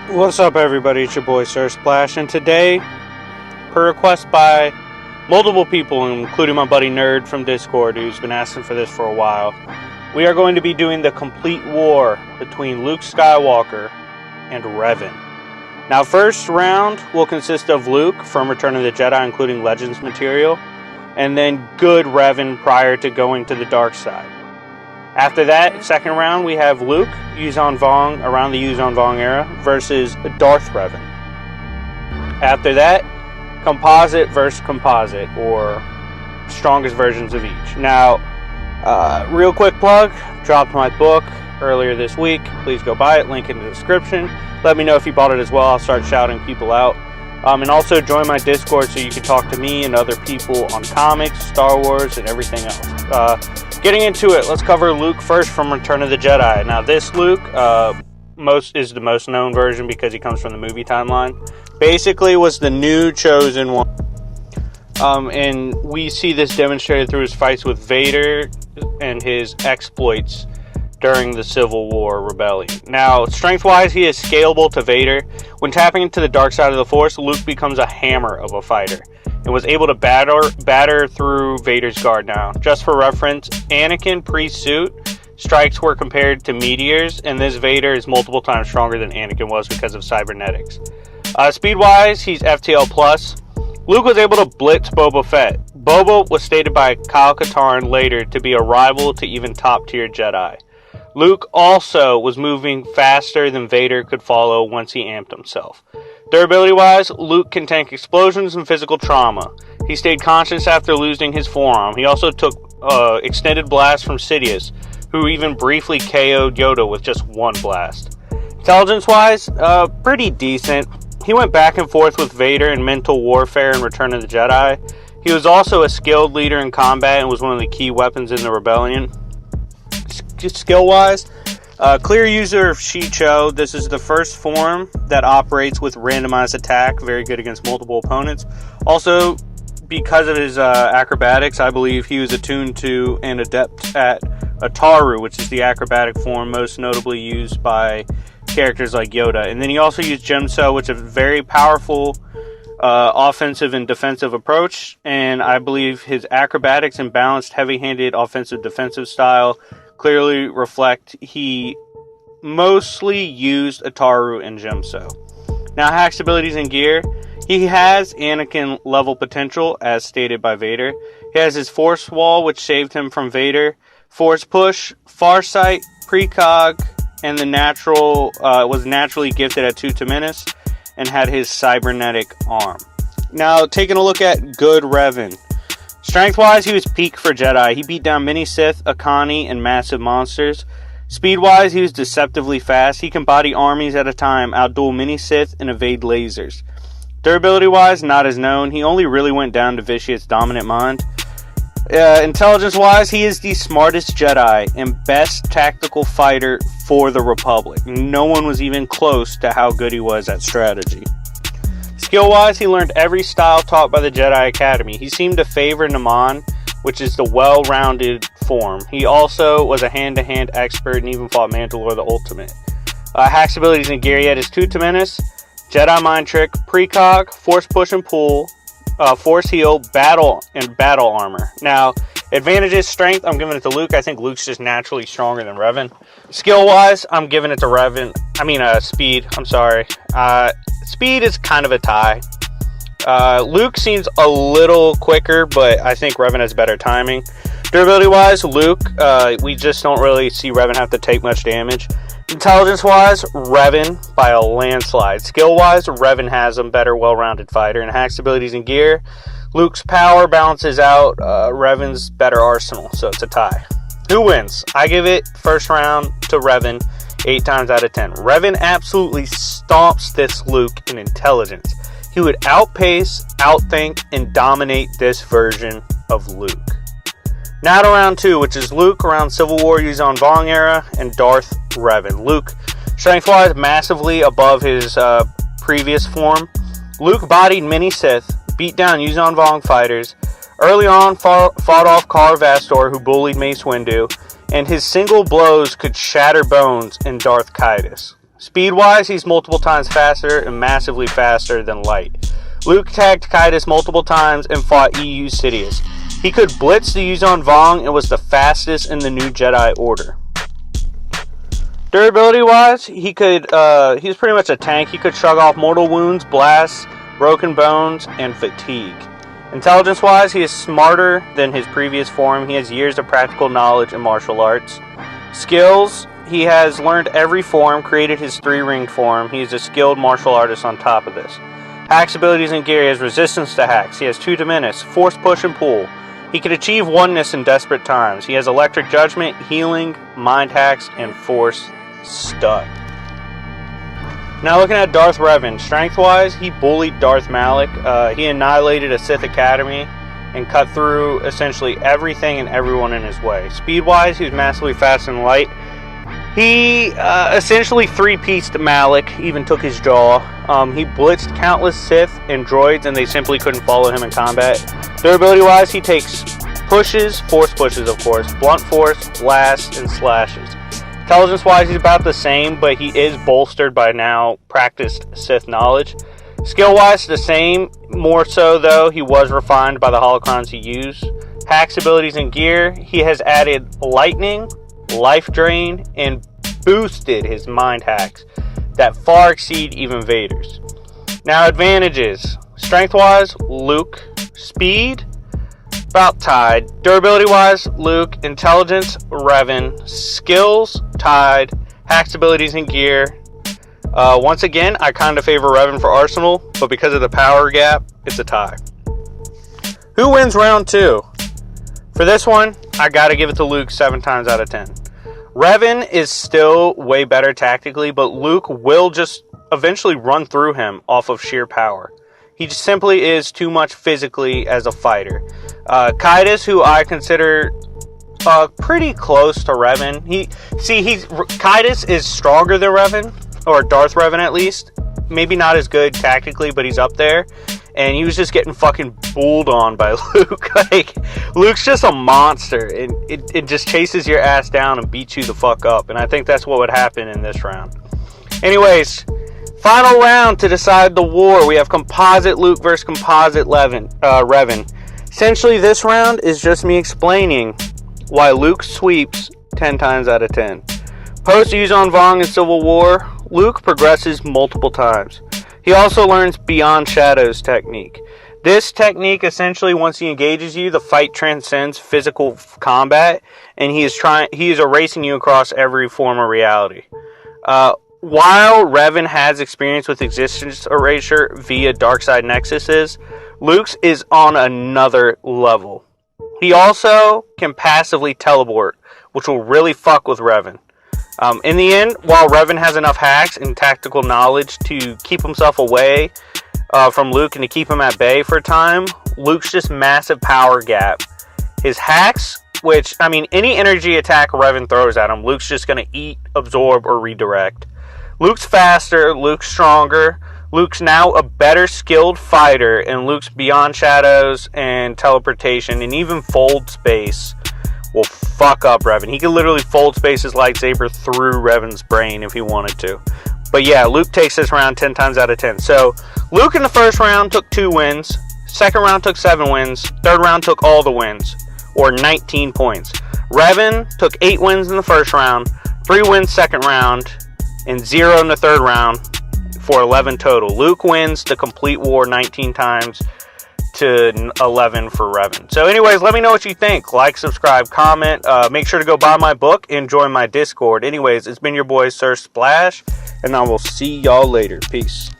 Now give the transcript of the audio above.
What's up, everybody? It's your boy Sir Splash, and today, per request by multiple people, including my buddy Nerd from Discord, who's been asking for this for a while, we are going to be doing the complete war between Luke Skywalker and Revan. Now, first round will consist of Luke from Return of the Jedi, including Legends material, and then good Revan prior to going to the dark side. After that, second round, we have Luke, Yuuzhan Vong, around the Yuuzhan Vong era, versus Darth Revan. After that, Composite versus Composite, or strongest versions of each. Now, real quick plug, dropped my book earlier this week. Please go buy it, link in the description. Let me know if you bought it as well. I'll start shouting people out. And also join my Discord so you can talk to me and other people on comics, Star Wars, and everything else. Getting into it, let's cover Luke first from Return of the Jedi. Now, this Luke is the most known version because he comes from the movie timeline. Basically, was the new chosen one. And we see this demonstrated through his fights with Vader and his exploits during the Civil War rebellion. Now, strength-wise, he is scalable to Vader. When tapping into the dark side of the Force, Luke becomes a hammer of a fighter and was able to batter through Vader's guard. Now, just for reference, Anakin pre-suit strikes were compared to meteors, and this Vader is multiple times stronger than Anakin was because of cybernetics. Speed-wise, he's FTL+. Luke was able to blitz Boba Fett. Boba was stated by Kyle Katarn later to be a rival to even top-tier Jedi. Luke also was moving faster than Vader could follow once he amped himself. Durability-wise, Luke can tank explosions and physical trauma. He stayed conscious after losing his forearm. He also took extended blasts from Sidious, who even briefly KO'd Yoda with just one blast. Intelligence-wise, pretty decent. He went back and forth with Vader in mental warfare in Return of the Jedi. He was also a skilled leader in combat and was one of the key weapons in the rebellion. Skill-wise, clear user of Shicho. This is the first form that operates with randomized attack, very good against multiple opponents. Also, because of his acrobatics, I believe he was attuned to and adept at Ataru, which is the acrobatic form most notably used by characters like Yoda. And then he also used Gemso, which is a very powerful offensive and defensive approach, and I believe his acrobatics and balanced heavy-handed offensive-defensive style clearly reflect he mostly used Ataru and Gemso. Now, Hack's abilities and gear. He has Anakin level potential, as stated by Vader. He has his Force Wall, which saved him from Vader. Force Push, Farsight, Precog, and was naturally gifted at 2 to Menace, and had his cybernetic arm. Now, taking a look at good Revan. Strength-wise, he was peak for Jedi. He beat down many Sith, Akani, and massive monsters. Speed-wise, he was deceptively fast. He can body armies at a time, outduel many Sith, and evade lasers. Durability-wise, not as known. He only really went down to Vitia's dominant mind. Intelligence-wise, he is the smartest Jedi and best tactical fighter for the Republic. No one was even close to how good he was at strategy. Skill-wise, he learned every style taught by the Jedi Academy. He seemed to favor Naman, which is the well-rounded form. He also was a hand-to-hand expert and even fought Mandalore the Ultimate. Hack's abilities and gear, he had his 2 to Menace, Jedi Mind Trick, Precog, Force Push and Pull, Force Heal, Battle, and Battle Armor. Now, advantages, strength, I'm giving it to Luke. I think Luke's just naturally stronger than Revan. Skill-wise, I'm giving it to Revan. Speed, I'm sorry. Speed is kind of a tie. Luke seems a little quicker, but I think Revan has better timing. Durability-wise, Luke, we just don't really see Revan have to take much damage. Intelligence-wise, Revan by a landslide. Skill-wise, Revan has a better, well-rounded fighter. And Hack's abilities and gear, Luke's power balances out Revan's better arsenal, so it's a tie. Who wins? I give it first round to Revan, 8 times out of 10. Revan absolutely stomps this Luke in intelligence. He would outpace, outthink, and dominate this version of Luke. Now to round 2, which is Luke around Civil War Yuuzhan Vong era, and Darth Revan. Luke, strength-wise, massively above his previous form. Luke bodied many Sith, beat down Yuuzhan Vong fighters, early on fought off Kar Vastor, who bullied Mace Windu, and his single blows could shatter bones in Darth Caedus. Speed-wise, he's multiple times faster and massively faster than light. Luke tagged Kaitis multiple times and fought EU Sidious. He could blitz the Yuuzhan Vong and was the fastest in the new Jedi Order. Durability-wise, he was pretty much a tank. He could shrug off mortal wounds, blasts, broken bones, and fatigue. Intelligence-wise, he is smarter than his previous form. He has years of practical knowledge in martial arts. Skills, he has learned every form, created his 3-ringed form. He is a skilled martial artist on top of this. Hacks abilities and gear, he has resistance to hacks. He has 2 Dominus, force push and pull. He can achieve oneness in desperate times. He has electric judgment, healing, mind hacks, and force stun. Now looking at Darth Revan, strength-wise, he bullied Darth Malak. He annihilated a Sith Academy and cut through essentially everything and everyone in his way. Speed-wise, he was massively fast and light. He essentially 3-pieced Malak, even took his jaw. He blitzed countless Sith and droids, and they simply couldn't follow him in combat. Durability-wise, he takes pushes, force pushes of course, blunt force, blasts, and slashes. Intelligence-wise, he's about the same, but he is bolstered by now practiced Sith knowledge. Skill-wise, the same. More so, though, he was refined by the holocrons he used. Hacks, abilities, and gear, he has added lightning, life drain, and boosted his mind hacks that far exceed even Vader's. Now, advantages. Strength-wise, Luke. Speed, about tied. Durability-wise, Luke. Intelligence, Revan. Skills, tied. Hacks, abilities, and gear. Once again, I kind of favor Revan for Arsenal, but because of the power gap, it's a tie. Who wins round 2? For this one, I gotta give it to Luke 7 times out of 10. Revan is still way better tactically, but Luke will just eventually run through him off of sheer power. He just simply is too much physically as a fighter. Kaitis, who I consider pretty close to Revan. Kaitis is stronger than Revan, or Darth Revan at least. Maybe not as good tactically, but he's up there. And he was just getting fucking bulled on by Luke. Luke's just a monster, and it just chases your ass down and beats you the fuck up. And I think that's what would happen in this round. Anyways, final round to decide the war. We have Composite Luke versus Composite Revan. Essentially, this round is just me explaining why Luke sweeps 10 times out of 10. Post Yuuzhan Vong in Civil War, Luke progresses multiple times. He also learns Beyond Shadows technique. This technique, essentially, once he engages you, the fight transcends physical combat, and he is erasing you across every form of reality. While Revan has experience with existence erasure via Darkside Nexuses, Luke's is on another level. He also can passively teleport, which will really fuck with Revan. In the end, while Revan has enough hacks and tactical knowledge to keep himself away from Luke and to keep him at bay for a time, Luke's just massive power gap. His hacks, any energy attack Revan throws at him, Luke's just going to eat, absorb, or redirect. Luke's faster, Luke's stronger, Luke's now a better skilled fighter, and Luke's Beyond Shadows and teleportation and even fold space will fuck up Revan. He could literally fold space his lightsaber through Revan's brain if he wanted to. But yeah, Luke takes this round 10 times out of 10. So, Luke in the first round took 2 wins. Second round took 7 wins. Third round took all the wins, or 19 points. Revan took 8 wins in the first round, 3 wins second round, and 0 in the third round for 11 total. Luke wins the complete war 19 times to 11 for Revan. So anyways, let me know what you think. Like, subscribe, comment. Make sure to go buy my book and join my Discord. Anyways, it's been your boy, Sir Splash, and I will see y'all later. Peace.